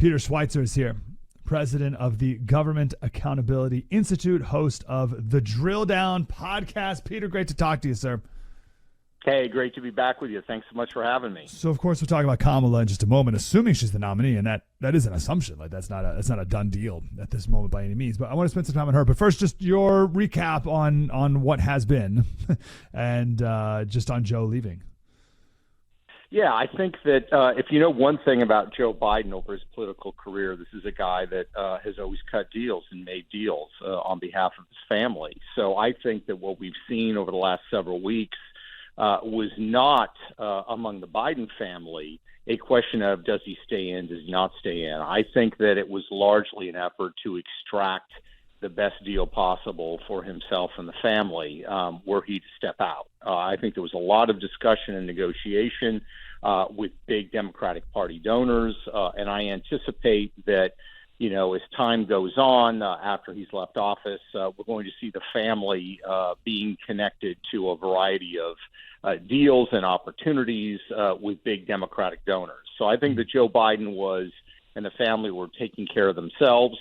Peter Schweizer is here, president of the Government Accountability Institute, host of the Drilldown podcast. Peter, great to talk to you, sir. Hey, great to be back with you. Thanks so much for having me. So, of course, we're talking about Kamala in just a moment, assuming she's the nominee, and that is an assumption. Like that's not a done deal at this moment by any means. But I want to spend some time on her. But first, just your recap on what has been, and just on Joe leaving. Yeah, I think that if you know one thing about Joe Biden over his political career, this is a guy that has always cut deals and made deals on behalf of his family. So I think that what we've seen over the last several weeks was not among the Biden family a question of does he stay in, does he not stay in. I think that it was largely an effort to extract the best deal possible for himself and the family were he to step out. I think there was a lot of discussion and negotiation with big Democratic Party donors, and I anticipate that, you know, as time goes on, after he's left office, we're going to see the family being connected to a variety of deals and opportunities with big Democratic donors. So I think that Joe Biden and the family were taking care of themselves.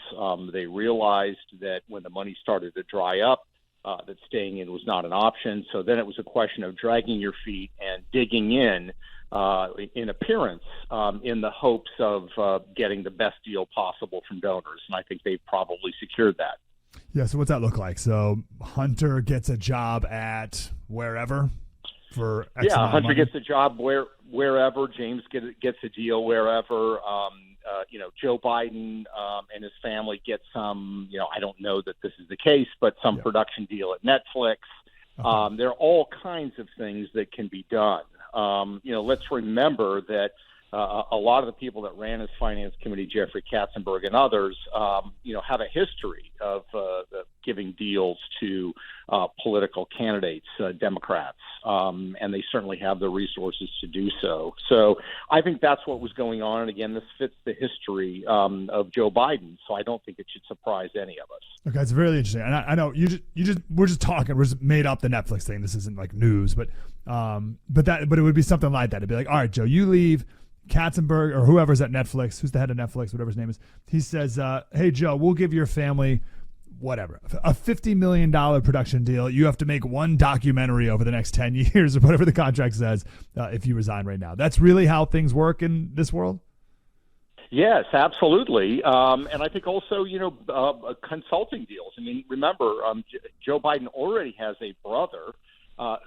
They realized that when the money started to dry up, that staying in was not an option. So then it was a question of dragging your feet and digging in appearance in the hopes of getting the best deal possible from donors. And I think they probably secured that. Yeah, so what's that look like? So Hunter gets a job at wherever for X amount of Hunter money? gets a job wherever. James gets a deal wherever. Joe Biden and his family get some, I don't know that this is the case, but some production deal at Netflix. Okay. There are all kinds of things that can be done. Let's remember that a lot of the people that ran his finance committee, Jeffrey Katzenberg and others, have a history of giving deals to political candidates, Democrats, and they certainly have the resources to do so. So I think that's what was going on. And again, this fits the history of Joe Biden, so I don't think it should surprise any of us. Okay, it's really interesting. And I know we're just talking. We're just made up the Netflix thing. This isn't like news, but it would be something like that. It'd be like, all right, Joe, you leave. Katzenberg or whoever's at Netflix, who's the head of Netflix, whatever his name is, he says, hey, Joe, we'll give your family whatever, a $50 million production deal. You have to make one documentary over the next 10 years or whatever the contract says if you resign right now. That's really how things work in this world? Yes, absolutely. And I think also, consulting deals. I mean, remember, Joe Biden already has a brother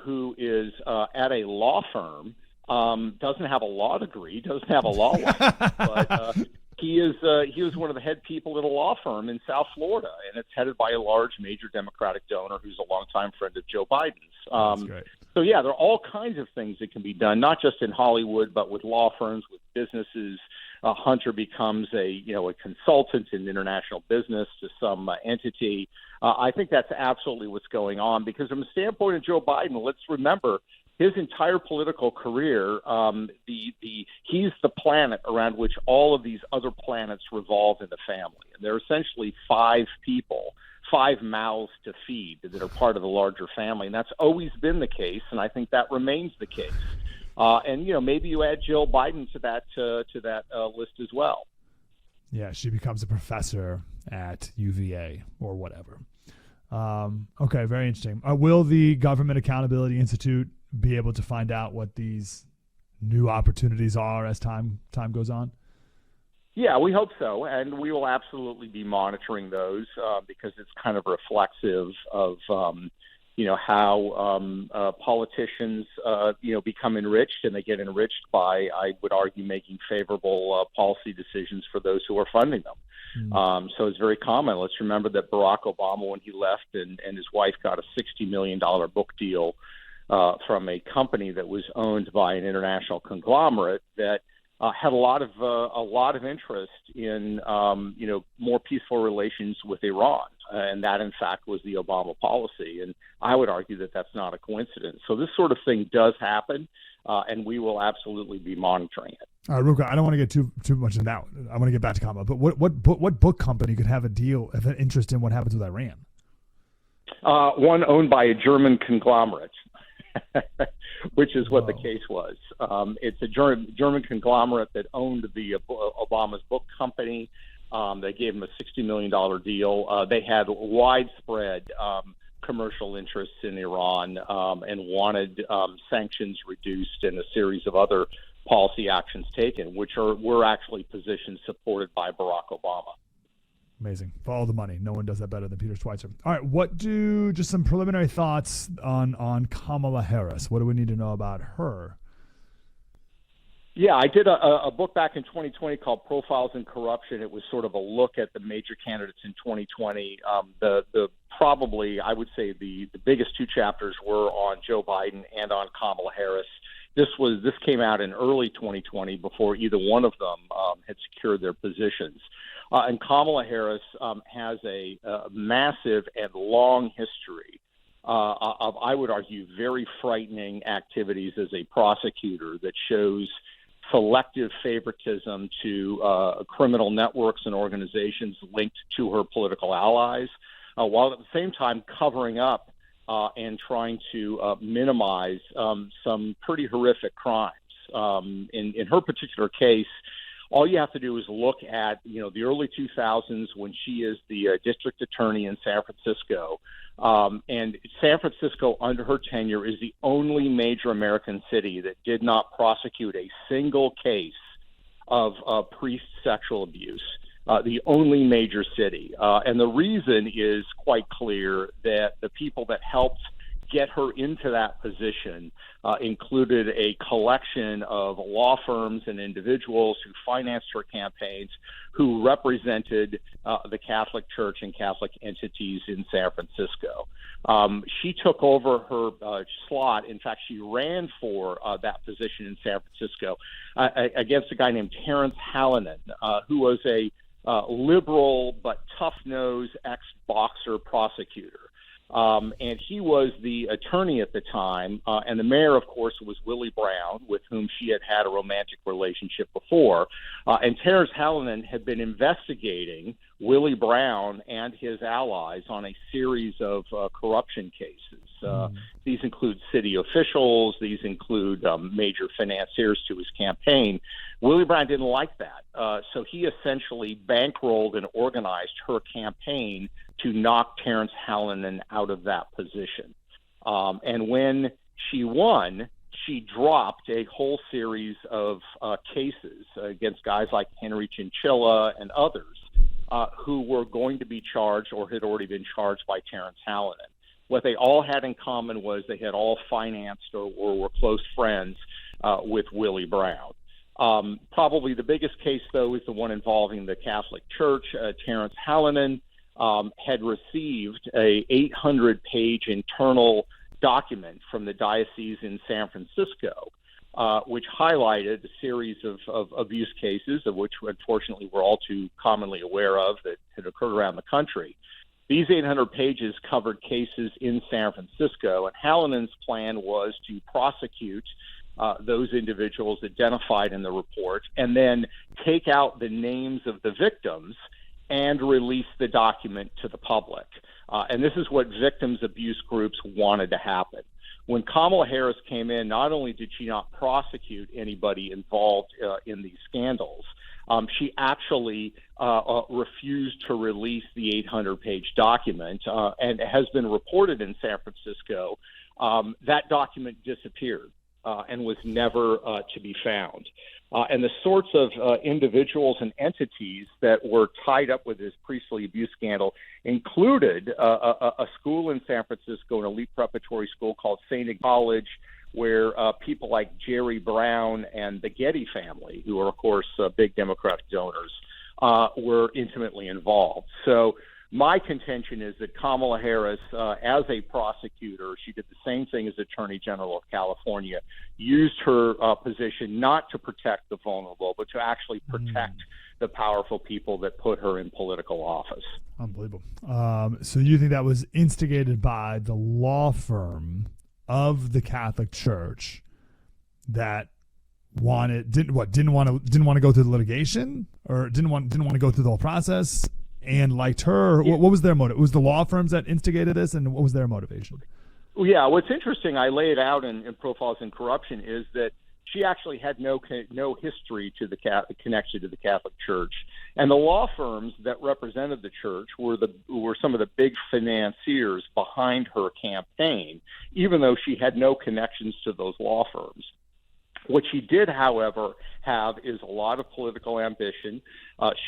who is at a law firm. Doesn't have a law degree, doesn't have a law license, but he was one of the head people at a law firm in South Florida, and it's headed by a large major Democratic donor who's a longtime friend of Joe Biden's. So yeah, there are all kinds of things that can be done, not just in Hollywood, but with law firms, with businesses. Hunter becomes a consultant in international business to some entity. I think that's absolutely what's going on, because from the standpoint of Joe Biden, let's remember, his entire political career, he's the planet around which all of these other planets revolve in the family. And there are essentially five people, five mouths to feed that are part of the larger family. And that's always been the case, and I think that remains the case. Maybe you add Jill Biden to that list as well. Yeah, she becomes a professor at UVA or whatever. Okay, very interesting. Will the Government Accountability Institute be able to find out what these new opportunities are as time goes on? Yeah, we hope so, and we will absolutely be monitoring those because it's kind of reflexive of how politicians become enriched, and they get enriched by, I would argue, making favorable policy decisions for those who are funding them. Mm-hmm. So it's very common. Let's remember that Barack Obama, when he left, and his wife got a $60 million book deal from a company that was owned by an international conglomerate that had a lot of interest in more peaceful relations with Iran, and that in fact was the Obama policy. And I would argue that that's not a coincidence. So this sort of thing does happen, and we will absolutely be monitoring it. All right, Ruka, I don't want to get too much in that. I want to get back to Kamala, but what book company could have an interest in what happens with Iran? One owned by a German conglomerate. which is what the case was. It's a German conglomerate that owned the Obama's book company. They gave him a $60 million deal. They had widespread commercial interests in Iran and wanted sanctions reduced and a series of other policy actions taken, which were actually positions supported by Barack Obama. Amazing. Follow the money. No one does that better than Peter Schweizer. All right. Just some preliminary thoughts on Kamala Harris. What do we need to know about her? Yeah, I did a book back in 2020 called Profiles in Corruption. It was sort of a look at the major candidates in 2020. Probably, I would say the biggest two chapters were on Joe Biden and on Kamala Harris. This came out in early 2020 before either one of them had secured their positions. And Kamala Harris has a massive and long history of, I would argue, very frightening activities as a prosecutor that shows selective favoritism to criminal networks and organizations linked to her political allies, while at the same time covering up and trying to minimize some pretty horrific crimes. In her particular case, all you have to do is look at, the early 2000s when she is the district attorney in San Francisco. And San Francisco, under her tenure, is the only major American city that did not prosecute a single case of priest sexual abuse. The only major city. And the reason is quite clear, that the people that helped get her into that position included a collection of law firms and individuals who financed her campaigns, who represented the Catholic Church and Catholic entities in San Francisco. She took over her slot. In fact, she ran for that position in San Francisco against a guy named Terrence Hallinan, who was a liberal but tough-nosed ex-boxer prosecutor. And he was the attorney at the time, and the mayor, of course, was Willie Brown, with whom she had a romantic relationship before. And Terrence Hallinan had been investigating Willie Brown and his allies on a series of corruption cases. These include city officials. These include major financiers to his campaign. Willie Brown didn't like that, so he essentially bankrolled and organized her campaign to knock Terrence Hallinan out of that position. And when she won, she dropped a whole series of cases against guys like Henry Chinchilla and others who were going to be charged or had already been charged by Terrence Hallinan. What they all had in common was they had all financed or were close friends with Willie Brown. Probably the biggest case, though, is the one involving the Catholic Church. Terrence Hallinan had received a 800-page internal document from the diocese in San Francisco, which highlighted a series of abuse cases, of which, unfortunately, we're all too commonly aware of, that had occurred around the country. These 800 pages covered cases in San Francisco, and Hallinan's plan was to prosecute those individuals identified in the report and then take out the names of the victims and release the document to the public. And this is what victims abuse groups wanted to happen. When Kamala Harris came in, not only did she not prosecute anybody involved in these scandals, she actually refused to release the 800-page document, and it has been reported in San Francisco that document disappeared and was never to be found. And the sorts of individuals and entities that were tied up with this priestly abuse scandal included a school in San Francisco, an elite preparatory school called St. College, where people like Jerry Brown and the Getty family, who are, of course, big Democratic donors, were intimately involved. So my contention is that Kamala Harris, as a prosecutor, she did the same thing as Attorney General of California, used her position not to protect the vulnerable, but to actually protect the powerful people that put her in political office. Unbelievable. So you think that was instigated by the law firm of the Catholic Church that didn't want to go through the litigation, or didn't want to go through the whole process, and liked her? Yeah. What was their motive? It was the law firms that instigated this, and what was their motivation? Well, yeah, what's interesting, I lay it out in Profiles in Corruption, is that she actually had no history to the connection to the Catholic Church, and the law firms that represented the church were some of the big financiers behind her campaign, even though she had no connections to those law firms. What she did, however, have is a lot of political ambition.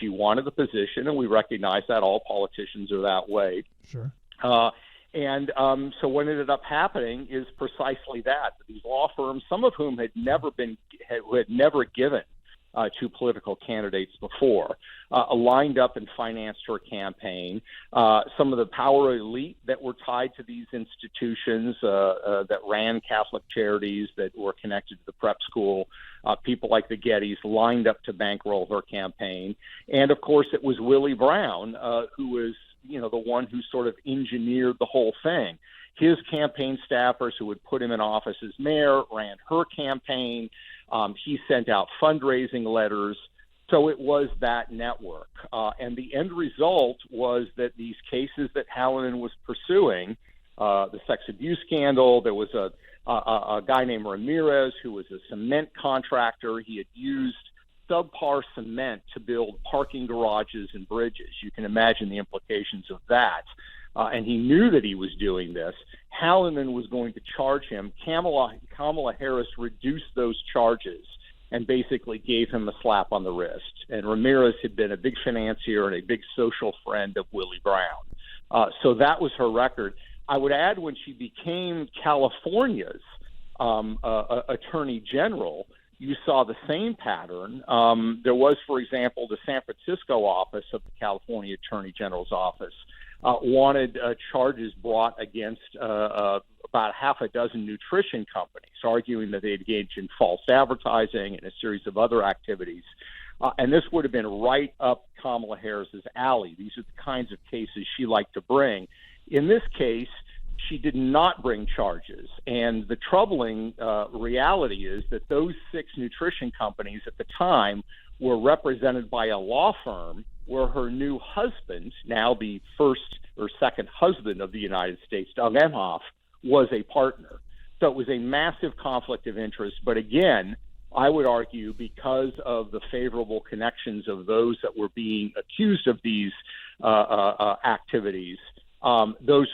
She wanted the position, and we recognize that all politicians are that way. Sure. So what ended up happening is precisely that. These law firms, some of whom had never given to political candidates before, lined up and financed her campaign. Some of the power elite that were tied to these institutions that ran Catholic charities that were connected to the prep school, people like the Gettys lined up to bankroll her campaign. And, of course, it was Willie Brown who was the one who sort of engineered the whole thing. His campaign staffers who would put him in office as mayor ran her campaign. He sent out fundraising letters. So it was that network. And the end result was that these cases that Hallinan was pursuing, the sex abuse scandal, there was a guy named Ramirez who was a cement contractor. He had used subpar cement to build parking garages and bridges. You can imagine the implications of that. And he knew that he was doing this. Hallinan was going to charge him. Kamala Harris reduced those charges and basically gave him a slap on the wrist. And Ramirez had been a big financier and a big social friend of Willie Brown. So that was her record. I would add, when she became California's attorney general, you saw the same pattern. There was, for example, the San Francisco office of the California Attorney General's office wanted charges brought against about half a dozen nutrition companies, arguing that they engaged in false advertising and a series of other activities. And this would have been right up Kamala Harris's alley. These are the kinds of cases she liked to bring. In this case, she did not bring charges. And the troubling reality is that those 6 nutrition companies at the time were represented by a law firm where her new husband, now the first or second husband of the United States, Doug Emhoff, was a partner. So it was a massive conflict of interest. But again, I would argue because of the favorable connections of those that were being accused of these activities, those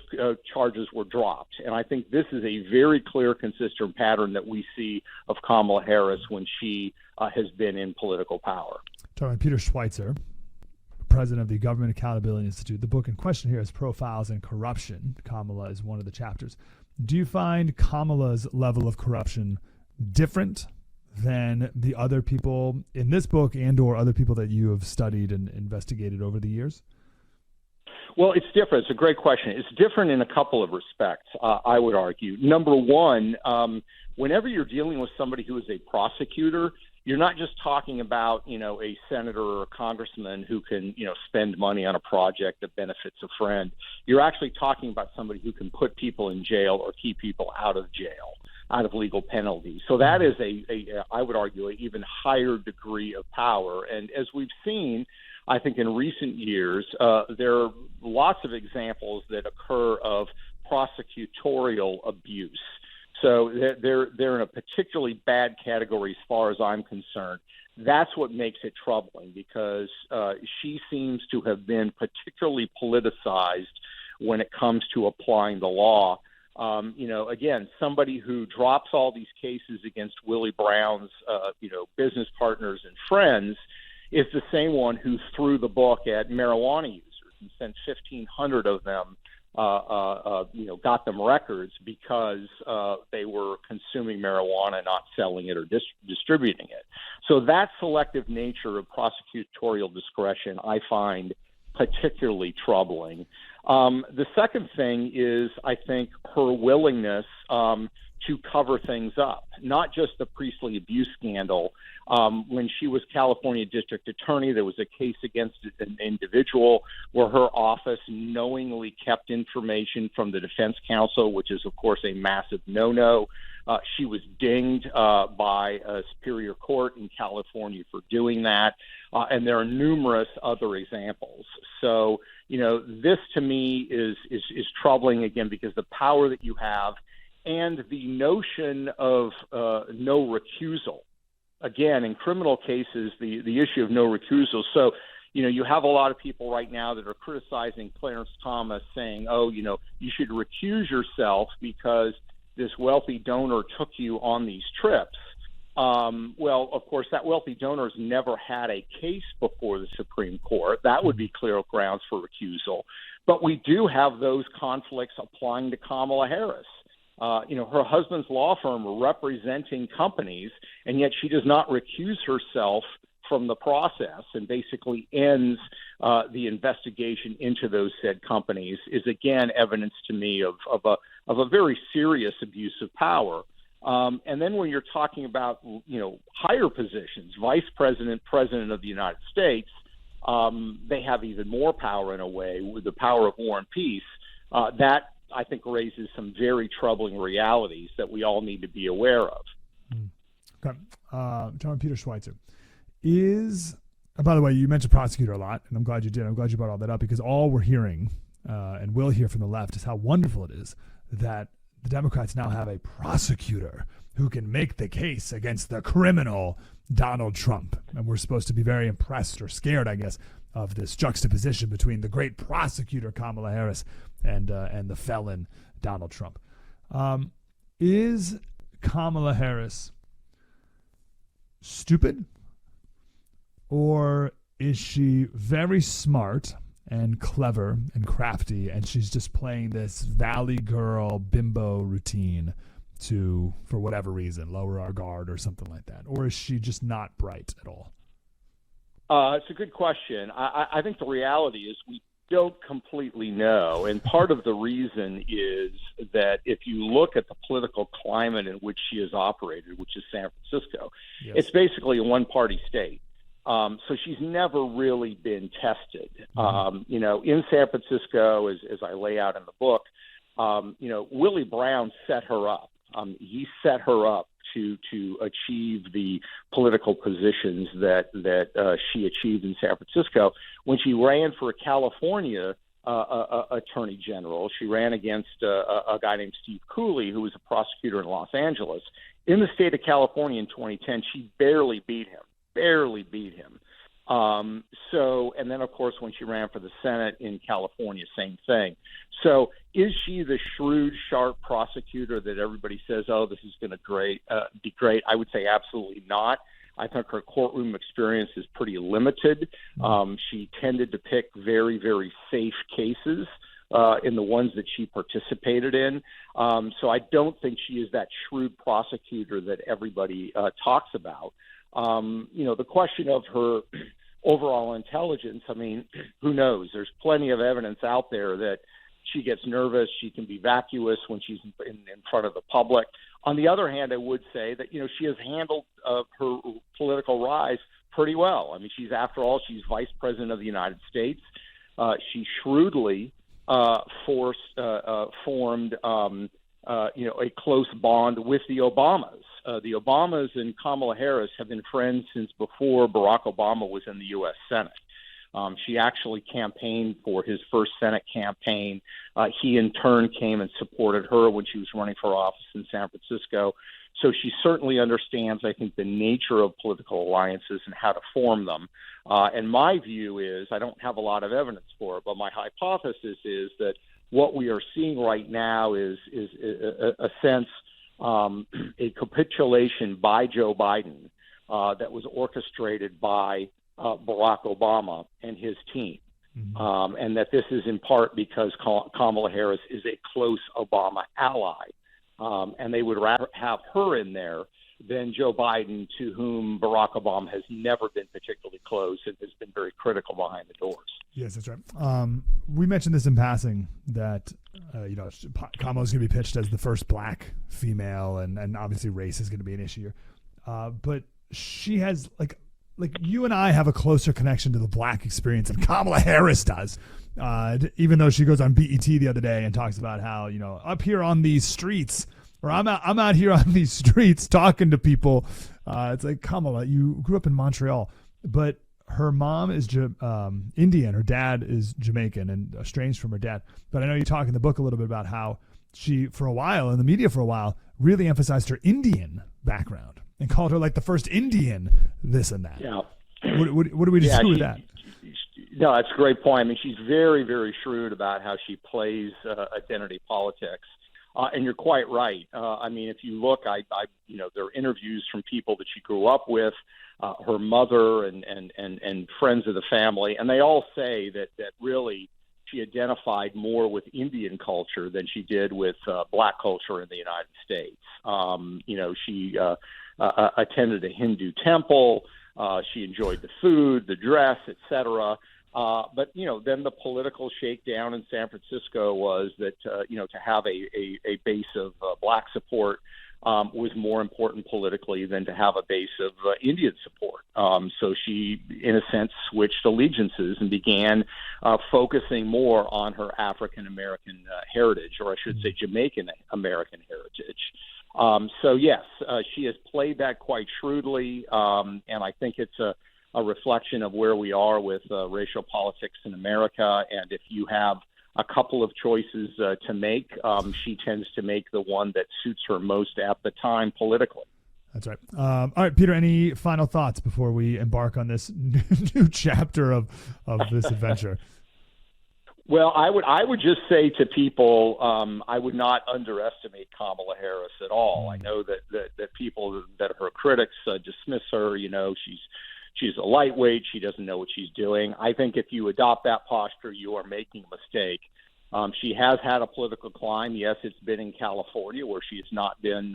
charges were dropped. And I think this is a very clear, consistent pattern that we see of Kamala Harris when she has been in political power. Talking Peter Schweizer, president of the Government Accountability Institute. The book in question here is Profiles in Corruption. Kamala is one of the chapters. Do you find Kamala's level of corruption different than the other people in this book and or other people that you have studied and investigated over the years? Well, it's different. It's a great question. It's different in a couple of respects, I would argue. Number one, whenever you're dealing with somebody who is a prosecutor, you're not just talking about, a senator or a congressman who can, spend money on a project that benefits a friend. You're actually talking about somebody who can put people in jail or keep people out of jail, out of legal penalties. So that is I would argue, an even higher degree of power. And as we've seen, I think in recent years, there are lots of examples that occur of prosecutorial abuse. So they're in a particularly bad category as far as I'm concerned. That's what makes it troubling, because she seems to have been particularly politicized when it comes to applying the law. Again, somebody who drops all these cases against Willie Brown's, business partners and friends is the same one who threw the book at marijuana users and sent 1,500 of them, got them records because they were consuming marijuana, not selling it or distributing it. So that selective nature of prosecutorial discretion I find particularly troubling. The second thing is, I think, her willingness to cover things up, not just the Priestley abuse scandal. When she was California District Attorney, there was a case against an individual where her office knowingly kept information from the defense counsel, which is, of course, a massive no-no. She was dinged by a superior court in California for doing that. And there are numerous other examples. So, This to me is troubling again because the power that you have and the notion of no recusal. Again, in criminal cases, the issue of no recusal. So, you have a lot of people right now that are criticizing Clarence Thomas, saying, you should recuse yourself because this wealthy donor took you on these trips. Well, of course, that wealthy donor has never had a case before the Supreme Court. That would be clear grounds for recusal. But we do have those conflicts applying to Kamala Harris. Her husband's law firm representing companies, and yet she does not recuse herself from the process and basically ends the investigation into those said companies is, again, evidence to me of a very serious abuse of power. And then when you're talking about, higher positions, vice president, president of the United States, they have even more power in a way with the power of war and peace. That, I think, raises some very troubling realities that we all need to be aware of. Okay. John Peter Schweizer by the way, you mentioned prosecutor a lot, and I'm glad you did. I'm glad you brought all that up because all we're hearing and will hear from the left is how wonderful it is that the Democrats now have a prosecutor who can make the case against the criminal Donald Trump. And we're supposed to be very impressed or scared, I guess, of this juxtaposition between the great prosecutor Kamala Harris and the felon Donald Trump. Is Kamala Harris stupid, or is she very smart and clever and crafty, and she's just playing this Valley Girl bimbo routine to, for whatever reason, lower our guard or something like that? Or is she just not bright at all? It's a good question. I think the reality is we don't completely know. And part of the reason is that if you look at the political climate in which she has operated, which is San Francisco, yes, it's basically a one-party state. So she's never really been tested. In San Francisco, as I lay out in the book, Willie Brown set her up. He set her up to achieve the political positions that she achieved in San Francisco. When she ran for a California attorney general, she ran against a guy named Steve Cooley, who was a prosecutor in Los Angeles. In the state of California in 2010, she barely beat him. And then, of course, when she ran for the Senate in California, same thing. So is she the shrewd, sharp prosecutor that everybody says, this is going to be great? I would say absolutely not. I think her courtroom experience is pretty limited. She tended to pick very, very safe cases in the ones that she participated in. So I don't think she is that shrewd prosecutor that everybody talks about. The question of her overall intelligence, who knows? There's plenty of evidence out there that she gets nervous. She can be vacuous when she's in front of the public. On the other hand, I would say that, she has handled her political rise pretty well. She's vice president of the United States. She shrewdly formed a close bond with the Obamas. The Obamas and Kamala Harris have been friends since before Barack Obama was in the U.S. Senate. She actually campaigned for his first Senate campaign. He, in turn, came and supported her when she was running for office in San Francisco. So she certainly understands, I think, the nature of political alliances and how to form them. And my view is, I don't have a lot of evidence for it, but my hypothesis is that what we are seeing right now is a sense, a capitulation by Joe Biden that was orchestrated by Barack Obama and his team. And that this is in part because Kamala Harris is a close Obama ally. And they would rather have her in there than Joe Biden, to whom Barack Obama has never been particularly close and has been very critical behind the doors. Yes, that's right. We mentioned this in passing that, Kamala's going to be pitched as the first black female, and obviously race is going to be an issue here. But she has, like you and I have a closer connection to the black experience than Kamala Harris does. Even though she goes on BET the other day and talks about how, up here on these streets, or I'm out here on these streets talking to people. It's like, Kamala, you grew up in Montreal, but her mom is Indian. Her dad is Jamaican and estranged from her dad. But I know you talk in the book a little bit about how she, for a while, in the media for a while, really emphasized her Indian background and called her like the first Indian this and that. Yeah. What do we do with that? No, that's a great point. I mean, she's very, very shrewd about how she plays identity politics. And you're quite right. I mean, if you look, there are interviews from people that she grew up with, her mother and friends of the family, and they all say that really she identified more with Indian culture than she did with black culture in the United States. She attended a Hindu temple. She enjoyed the food, the dress, etc. But then the political shakedown in San Francisco was that to have a base of black support was more important politically than to have a base of Indian support. So she, in a sense, switched allegiances and began focusing more on her African American heritage, or I should say Jamaican American heritage. So yes, she has played that quite shrewdly, and I think it's a reflection of where we are with racial politics in America. And if you have a couple of choices to make, she tends to make the one that suits her most at the time politically. That's right. All right, Peter, any final thoughts before we embark on this new chapter of this adventure? Well, I would just say to people, I would not underestimate Kamala Harris at all. I know that people that are her critics dismiss her. She's a lightweight. She doesn't know what she's doing. I think if you adopt that posture, you are making a mistake. She has had a political climb. Yes, it's been in California where she has not been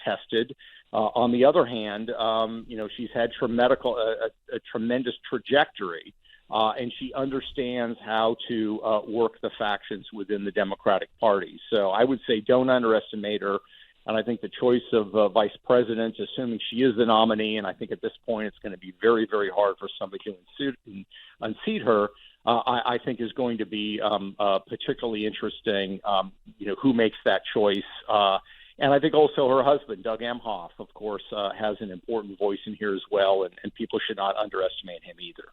tested. On the other hand, she's had a tremendous trajectory, and she understands how to work the factions within the Democratic Party. So I would say don't underestimate her. And I think the choice of vice president, assuming she is the nominee, and I think at this point it's going to be very, very hard for somebody to unseat her, I think is going to be particularly interesting, who makes that choice. And I think also her husband, Doug Emhoff, of course, has an important voice in here as well, and people should not underestimate him either.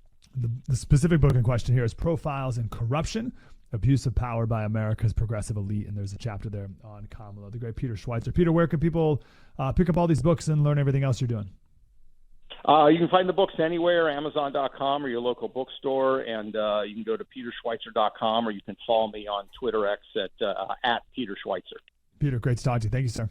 The specific book in question here is Profiles in Corruption, Abuse of Power by America's Progressive Elite, and there's a chapter there on Kamala, the great Peter Schweizer. Peter, where can people pick up all these books and learn everything else you're doing? You can find the books anywhere, Amazon.com or your local bookstore, and you can go to peterschweitzer.com, or you can follow me on Twitter X at Peter Schweizer. Peter, great to talk to you. Thank you, sir.